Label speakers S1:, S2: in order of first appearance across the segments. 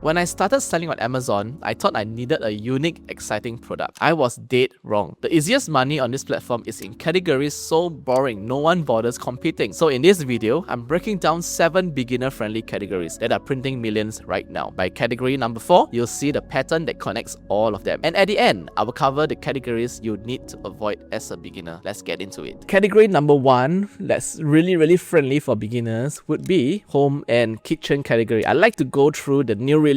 S1: When I started selling on Amazon, I thought I needed a unique, exciting product. I was dead wrong. The easiest money on this platform is in categories so boring, no one bothers competing. So in this video, I'm breaking down 7 beginner-friendly categories that are printing millions right now. By category number 4, you'll see the pattern that connects all of them. And at the end, I will cover the categories you need to avoid as a beginner. Let's get into it. Category number 1, that's really friendly for beginners, would be home and kitchen category. I like to go through the new release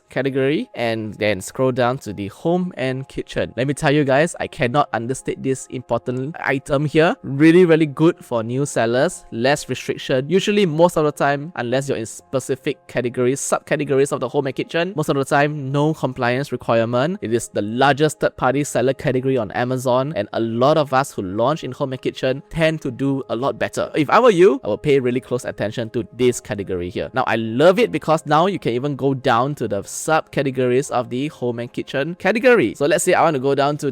S1: category and then scroll down to the home and kitchen. Let me tell you guys, I cannot understate this important item here. Really good for new sellers, less restriction. Usually most of the time, unless you're in specific categories, subcategories of the home and kitchen, most of the time no compliance requirement. It is the largest third-party seller category on Amazon, and a lot of us who launch in home and kitchen tend to do a lot better. If I were you, I would pay really close attention to this category here. Now I love it because now you can even go down to the subcategories of the home and kitchen category. So let's say I want to go down to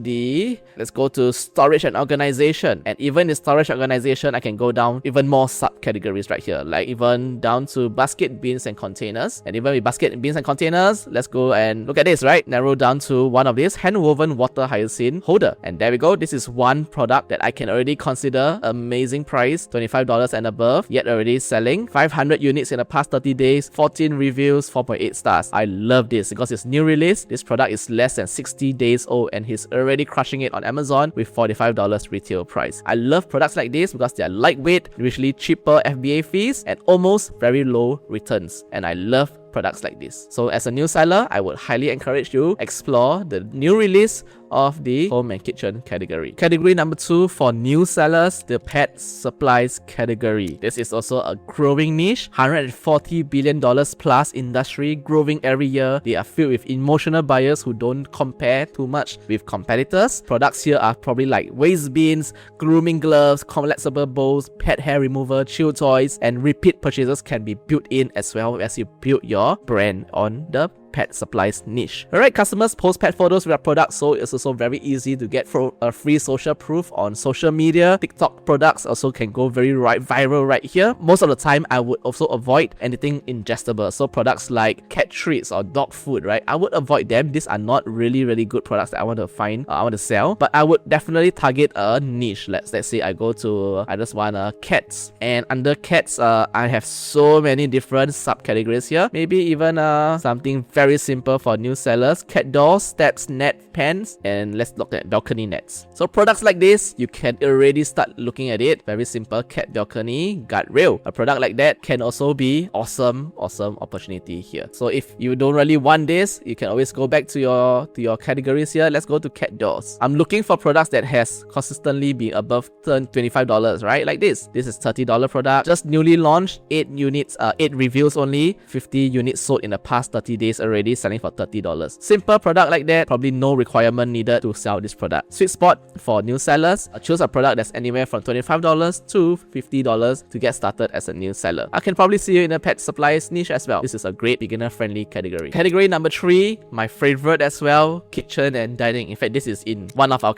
S1: let's go to storage and organization, and even in storage organization I can go down even more subcategories right here, like even down to basket, bins and containers. And even with basket, bins and containers, let's go and look at this, right? Narrow down to one of these, hand woven water hyacinth holder, and there we go. This is one product that I can already consider amazing price, $25 and above, yet already selling 500 units in the past 30 days, 14 reviews, 4.8 stars. I love this because it's new release. This product is less than 60 days old and he's already crushing it on Amazon with $45 retail price. I love products like this because they are lightweight, usually cheaper FBA fees, and almost very low returns. And I love products like this. So as a new seller, I would highly encourage you explore the new release of the home and kitchen category. Category number 2 for new sellers, the pet supplies category. This is also a growing niche, $140 billion plus industry, growing every year. They are filled with emotional buyers who don't compare too much with competitors. Products here are probably like waste bins, grooming gloves, collapsible bowls, pet hair remover, chew toys, and repeat purchases can be built in as well as you build your brand on the pet supplies niche. Alright, customers post pet photos with our products, so it's also very easy to get a free social proof on social media. TikTok products also can go very viral right here. Most of the time, I would also avoid anything ingestible. So products like cat treats or dog food, right? I would avoid them. These are not really good products that I want to find, I want to sell. But I would definitely target a niche. Let's say I go to, I just want cats. And under cats, I have so many different subcategories here. Maybe even something very simple for new sellers: cat dolls, steps, net, pens, and let's look at balcony nets. So products like this, you can already start looking at it. Very simple cat balcony guardrail. A product like that can also be awesome opportunity here. So if you don't really want this, you can always go back to your categories here. Let's go to cat dolls. I'm looking for products that has consistently been above $25, right? Like this. This is $30 product, just newly launched, 8 units, 8 reviews only, 50 units sold in the past 30 days already, selling for $30. Simple product like that, probably no requirement needed to sell this product. Sweet spot for new sellers, choose a product that's anywhere from $25 to $50 to get started as a new seller. I can probably see you in a pet supplies niche as well. This is a great beginner friendly category. Category number 3, my favorite as well, kitchen and dining. In fact, this is in one of our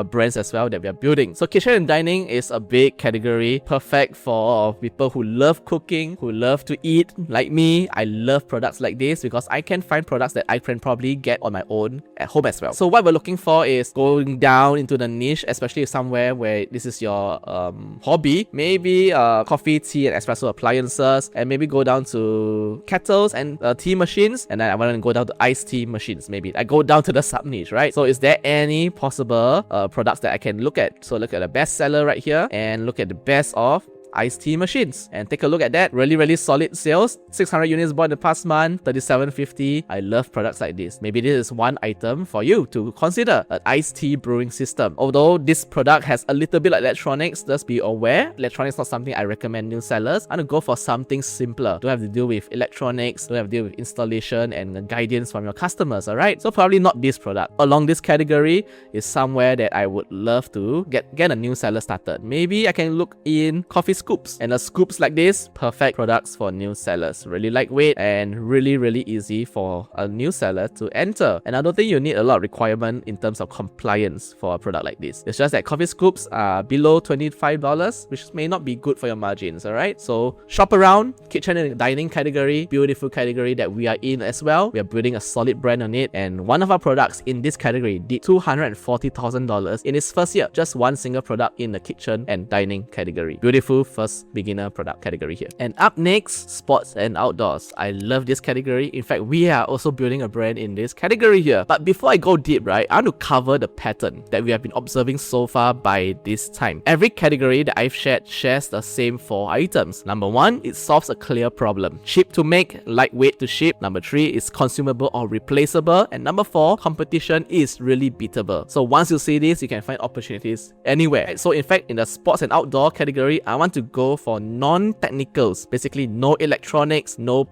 S1: brands as well that we are building. So kitchen and dining is a big category, perfect for people who love cooking, who love to eat. Like me, I love products like this because I can find products that I can probably get on my own at home as well. So what we're looking for is going down into the niche, especially somewhere where this is your hobby, maybe coffee, tea and espresso appliances, and maybe go down to kettles and tea machines, and then I want to go down to iced tea machines. Maybe I go down to the sub niche, right? So is there any possible products that I can look at? So look at the best seller right here and look at the best of iced tea machines and take a look at that. Really solid sales, 600 units bought in the past month, $37.50. I love products like this. Maybe this is one item for you to consider, an iced tea brewing system. Although this product has a little bit like electronics, just be aware, electronics is not something I recommend new sellers. I'm gonna go for something simpler. Don't have to deal with electronics, don't have to deal with installation and guidance from your customers, alright? So probably not this product. Along this category is somewhere that I would love to get a new seller started. Maybe I can look in coffee scoops. And the scoops like this, perfect products for new sellers. Really lightweight and really easy for a new seller to enter. And I don't think you need a lot of requirement in terms of compliance for a product like this. It's just that coffee scoops are below $25, which may not be good for your margins, alright? So shop around, kitchen and dining category, beautiful category that we are in as well. We are building a solid brand on it, and one of our products in this category did $240,000 in its first year. Just one single product in the kitchen and dining category. Beautiful first beginner product category here. And up next, sports and outdoors. I love this category. In fact, we are also building a brand in this category here. But before I go deep, right, I want to cover the pattern that we have been observing so far by this time. Every category that I've shared shares the same 4 items. Number 1, it solves a clear problem. Cheap to make, lightweight to ship. Number 3 is consumable or replaceable. And number 4, competition is really beatable. So once you see this, you can find opportunities anywhere. So in fact, in the sports and outdoor category, I want to go for non-technicals. Basically, no electronics, no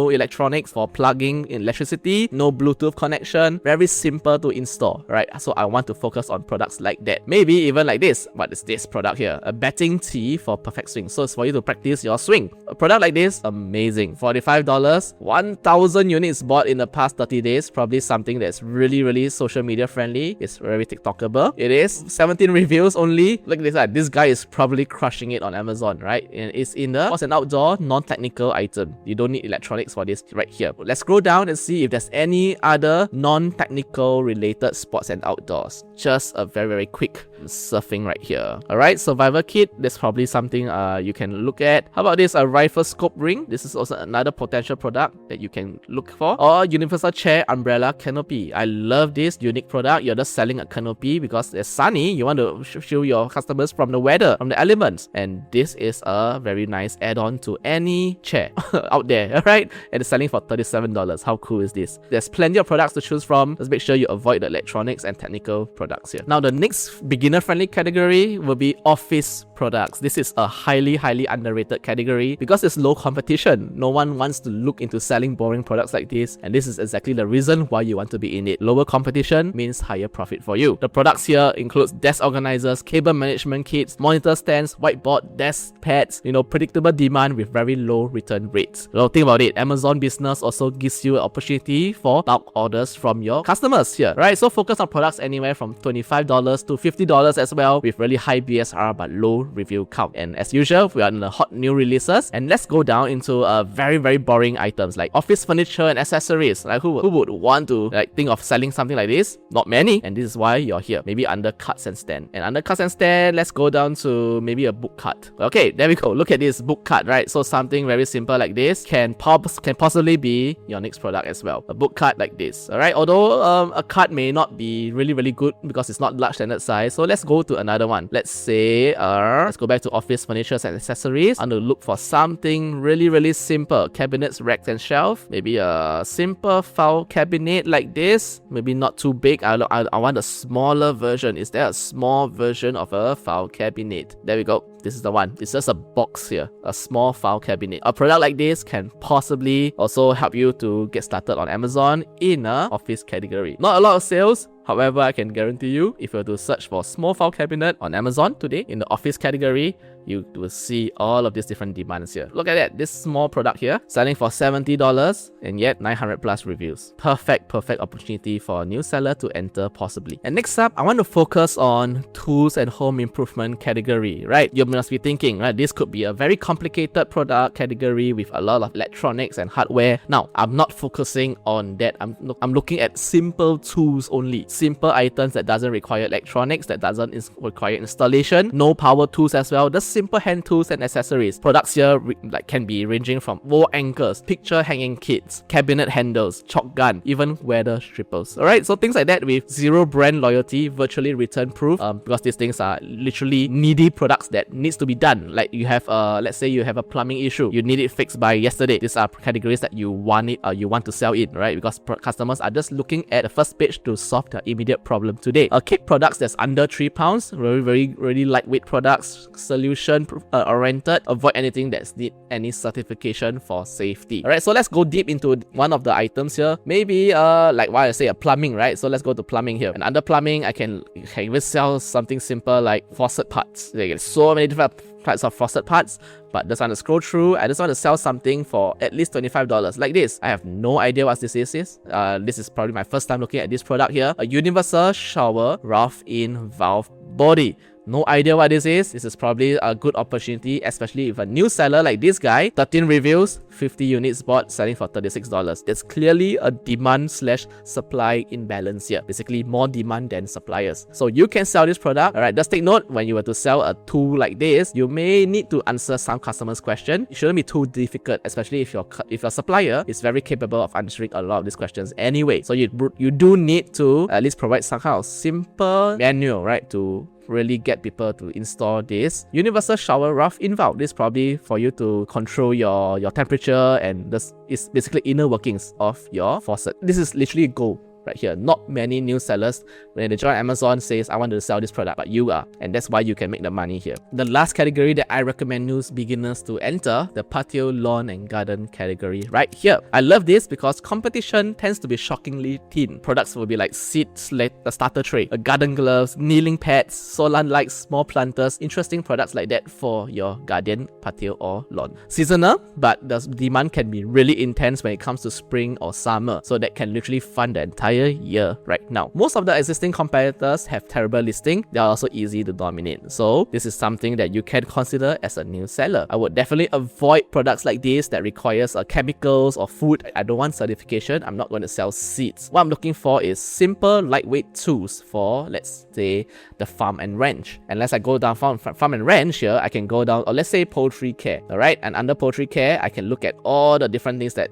S1: electronics for plugging in electricity, no Bluetooth connection, very simple to install, right? So I want to focus on products like that. Maybe even like this. What is this product here? A batting tee for perfect swing. So it's for you to practice your swing. A product like this, amazing. $45, 1,000 units bought in the past 30 days. Probably something that's really social media friendly. It's very TikTokable. It is 17 reviews only. Look at this guy. This guy is probably crushing it on Amazon, right? And it's in the sports and outdoor non-technical item. You don't need electronics for this right here. Let's scroll down and see if there's any other non-technical related sports and outdoors. Just a very quick surfing right here. Alright, survivor kit. That's probably something you can look at. How about this? A rifle scope ring. This is also another potential product that you can look for. Or universal chair umbrella canopy. I love this unique product. You're just selling a canopy because it's sunny. You want to shield your customers from the weather, from the elements. And this is a very nice add-on to any chair out there, alright? And it's selling for $37. How cool is this? There's plenty of products to choose from. Just make sure you avoid the electronics and technical products here. Now, the next beginner-friendly category will be office products. This is a highly underrated category because it's low competition. No one wants to look into selling boring products like this, and this is exactly the reason why you want to be in it. Lower competition means higher profit for you. The products here includes desk organizers, cable management kits, monitor stands, whiteboard, desk pads, predictable demand with very low return rates. So think about it, Amazon business also gives you an opportunity for bulk orders from your customers here, right? So focus on products anywhere from $25 to $50 as well, with really high BSR but low review count. And as usual, we are in the hot new releases, and let's go down into very boring items like office furniture and accessories. Like who would want to think of selling something like this? Not many, and this is why you're here. Maybe under cuts and stand. And under cuts and stand, let's go down to maybe a book cut. Okay, there we go. Look at this book cut, right? So something very simple like this can possibly be your next product as well. A book cut like this. Alright, although a cut may not be really good because it's not large standard size. So let's go to another one. Let's say let's go back to office furniture and accessories. I'm gonna look for something really simple. Cabinets, racks and shelf. Maybe a simple file cabinet like this. Maybe not too big. I want a smaller version. Is there a small version of a file cabinet? There we go. This is the one. It's just a box here, a small file cabinet. A product like this can possibly also help you to get started on Amazon in a office category. Not a lot of sales. However, I can guarantee you, if you were to search for small file cabinet on Amazon today in the office category, you will see all of these different demands here. Look at that. This small product here, selling for $70 and yet 900 plus reviews. Perfect opportunity for a new seller to enter possibly. And next up, I want to focus on tools and home improvement category, right? You must be thinking, right, this could be a very complicated product category with a lot of electronics and hardware. Now, I'm not focusing on that. I'm looking at simple tools only. Simple items that doesn't require electronics, that doesn't require installation, no power tools as well. Just simple hand tools and accessories. Products here can be ranging from wall anchors, picture hanging kits, cabinet handles, chalk gun, even weather strippers. Alright, so things like that with zero brand loyalty, virtually return proof, because these things are literally needy products that needs to be done. Like you have let's say you have a plumbing issue, you need it fixed by yesterday. These are categories that you want to sell in, right? Because customers are just looking at the first page to solve their immediate problem today. Keep products that's under 3 pounds, very lightweight products, solution oriented. Avoid anything that's need any certification for safety. Alright, so let's go deep into one of the items here. Maybe like why I say a plumbing, right? So let's go to plumbing here. And under plumbing, I can even sell something simple like faucet parts. There's so many different types of frosted parts, but just want to scroll through. I just want to sell something for at least $25 like this. I have no idea what this is. This is probably my first time looking at this product here. A universal shower rough-in valve body. No idea what this is. This is probably a good opportunity, especially if a new seller like this guy, 13 reviews, 50 units bought, selling for $36. There's clearly a demand/supply imbalance here. Basically, more demand than suppliers. So you can sell this product. Alright, just take note, when you were to sell a tool like this, you may need to answer some customers' question. It shouldn't be too difficult, especially if your supplier is very capable of answering a lot of these questions anyway. So you do need to at least provide some kind of simple manual, right, to really get people to install this universal shower rough-in valve. This is probably for you to control your temperature, and this is basically inner workings of your faucet. This is literally gold right here. Not many new sellers, when they join Amazon, says I want to sell this product, but you are, and that's why you can make the money here. The last category that I recommend new beginners to enter, the patio, lawn and garden category right here. I love this because competition tends to be shockingly thin. Products will be like seed slate, a starter tray, a garden gloves, kneeling pads, solar lights, small planters, interesting products like that for your garden, patio or lawn. Seasonal, but the demand can be really intense when it comes to spring or summer, so that can literally fund the entire year right now. Most of the existing competitors have terrible listing. They are also easy to dominate. So this is something that you can consider as a new seller. I would definitely avoid products like this that requires chemicals or food. I don't want certification. I'm not going to sell seeds. What I'm looking for is simple, lightweight tools for, let's say, the farm and ranch. Unless I go down farm and ranch here, I can go down, or let's say poultry care. Alright, and under poultry care, I can look at all the different things that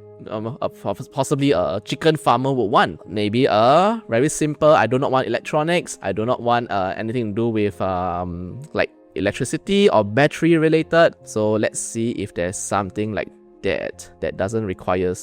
S1: possibly a chicken farmer would want. Maybe a very simple, I do not want electronics, I do not want anything to do with like electricity or battery related. So let's see if there's something like that doesn't require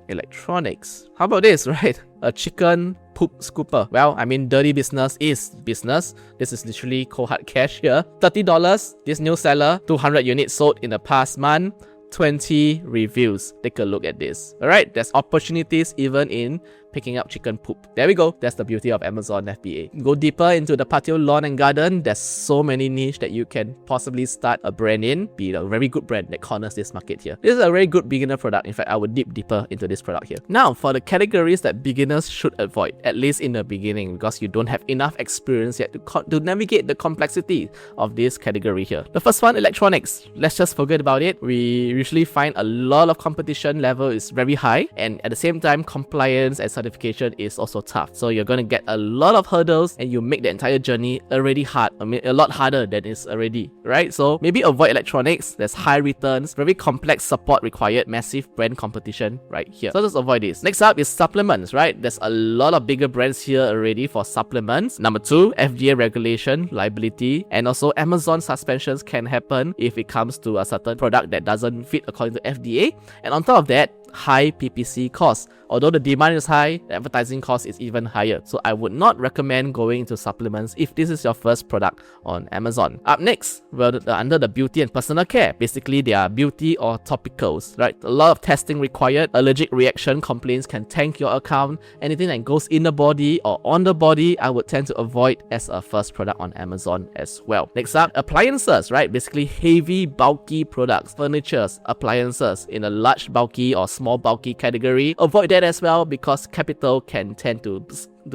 S1: electronics. How about this, right? A chicken poop scooper. Well, I mean, dirty business is business. This is literally cold hard cash here. $30, this new seller, 200 units sold in the past month, 20 reviews. Take a look at this. Alright, there's opportunities even in picking up chicken poop. There we go. That's the beauty of Amazon FBA. Go deeper into the patio, lawn and garden. There's so many niche that you can possibly start a brand in. Be a very good brand that corners this market here. This is a very good beginner product. In fact, I would dip deeper into this product here. Now, for the categories that beginners should avoid, at least in the beginning, because you don't have enough experience yet to navigate the complexity of this category here. The first one, electronics. Let's just forget about it. We usually find a lot of competition level is very high, and at the same time, compliance and certification is also tough. So you're going to get a lot of hurdles, and you make the entire journey already hard. I mean, a lot harder than it's already, right? So maybe avoid electronics. There's high returns, very complex support required, massive brand competition right here. So just avoid this. Next up is supplements, right? There's a lot of bigger brands here already for supplements. Number 2, FBA regulation, liability, and also Amazon suspensions can happen if it comes to a certain product that doesn't fit according to FDA. And on top of that, high PPC costs. Although the demand is high, the advertising cost is even higher. So I would not recommend going into supplements if this is your first product on Amazon. Up next, well, under the beauty and personal care. Basically, they are beauty or topicals, right? A lot of testing required. Allergic reaction complaints can tank your account. Anything that goes in the body or on the body, I would tend to avoid as a first product on Amazon as well. Next up, appliances, right? Basically, heavy, bulky products, furnitures, appliances in a large, bulky or small, bulky category. Avoid that as well, because capital can tend to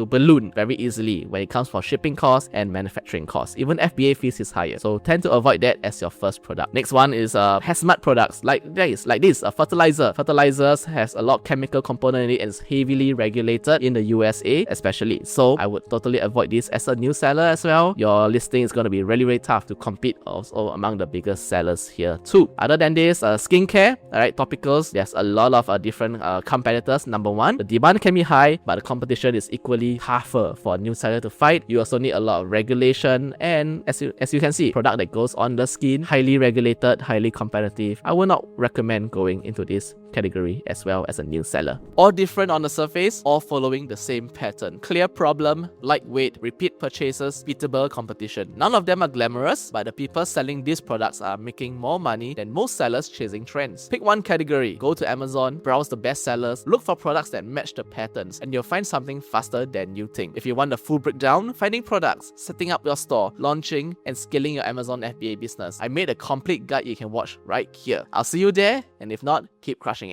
S1: balloon very easily when it comes for shipping costs and manufacturing costs. Even FBA fees is higher, so tend to avoid that as your first product. Next one is hazmat products like this, fertilizer. Fertilizers has a lot of chemical component in it and is heavily regulated in the USA especially. So I would totally avoid this as a new seller as well. Your listing is going to be really, really tough to compete also among the biggest sellers here too. Other than this, skincare, alright, topicals, there's a lot of different competitors. Number 1, the demand can be high, but the competition is equally tougher for a new seller to fight. You also need a lot of regulation, and as you can see, product that goes on the skin, highly regulated, highly competitive. I would not recommend going into this category as well as a new seller. All different on the surface, all following the same pattern. Clear problem, lightweight, repeat purchases, beatable competition. None of them are glamorous, but the people selling these products are making more money than most sellers chasing trends. Pick one category, go to Amazon, browse the best sellers, look for products that match the patterns, and you'll find something faster than you think. If you want the full breakdown, finding products, setting up your store, launching, and scaling your Amazon FBA business, I made a complete guide you can watch right here. I'll see you there, and if not, keep crushing